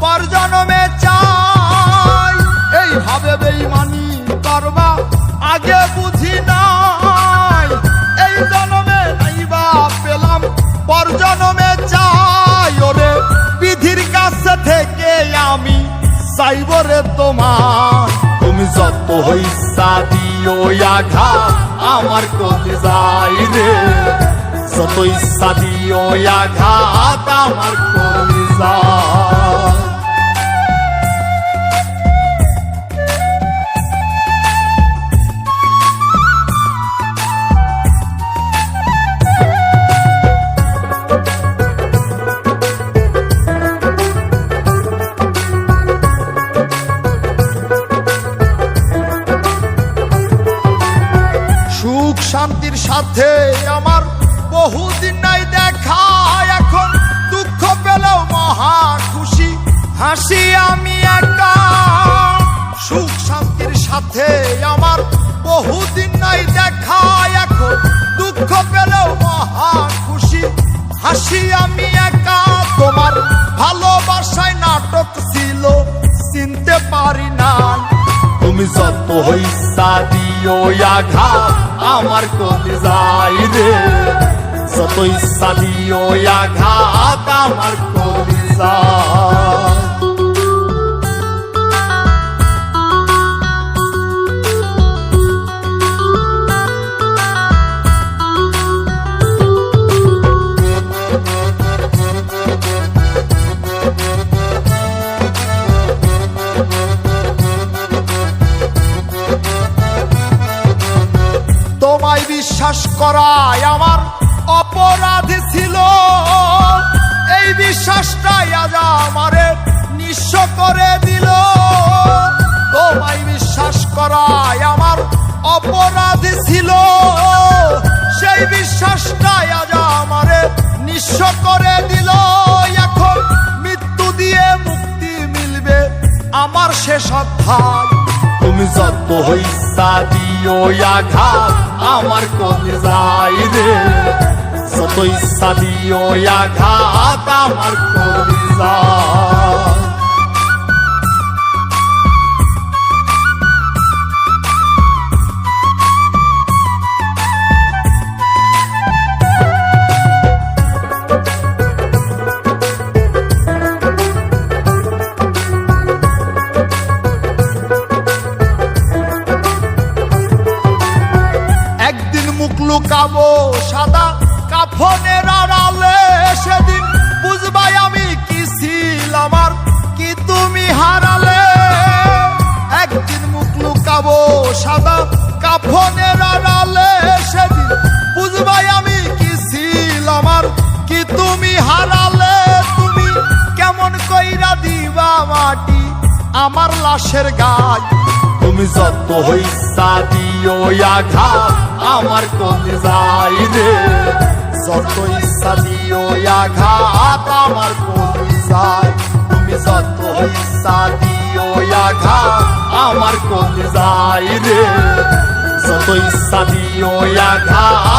পর জনমে চাই। এইভাবে বেঈমানি করবা আগে বুঝি নাই, এই জনমে নাইবা পেলাম পর জনমে চাই। ওরে বিধির কাছে থেকে আমি চাইব রে তোমার, তুমি যত হইসা দিও আঘাত আমার কলিজায় রে, যত ইচ্ছা দিও আঘাত আমার কলিজায়। সুখ শান্তির সাথে আমার বহুদিন নাই দেখা, এখন দুঃখ পেলেও মহা খুশি হাসি আমি একা। সুখ শান্তির সাথে আমার বহুদিন নাই দেখা, এখন দুঃখ পেলেও মহা খুশি হাসি আমি একা। তোমার ভালোবাসায় নাটক ছিল চিনতে পারি নাই, তুমি যত হইসা দিও আঘাত আমার কলিজায় রে, যত ইচ্ছা দিও আঘাত আমার কলিজায়। তোমায় বিশ্বাস করাই আমার অপরাধ ছিল, এই বিশ্বাসটাই আজ আমারে নিঃস্ব করে দিল। তোমায় বিশ্বাস করাই আমার অপরাধ ছিল, সেই বিশ্বাসটাই আজ আমারে নিঃস্ব করে দিল। এখন মৃত্যু দিয়ে মুক্তি মিলবে আমার শেষ অধ্যায়, তুমি যত হইসা দিও আঘাত আমার কলিজায় রে, যত ইচ্ছা দিও আঘাত আমার কলিজায়। লুকাবো সাদা কাফনের আড়ালে, সেদিন বুঝবাই আমি কি ছিলাম আর কি তুমি হারালে। একদিন মুখ লুকাবো সাদা কাফনের আড়ালে, সেদিন বুঝবাই আমি কি ছিলাম আর কি তুমি হারালে। তুমি কেমন কইরা দিবা মাটি আমার লাশের গায়, তুমি যত হইসা দিও আঘাত আমার কলিজায় রে, যত ইচ্ছা দিও আঘাত আমার কলিজায়। তুমি যত ইচ্ছা দিও আঘাত আমার কলিজায় রে, যত ইচ্ছা দিও আঘাত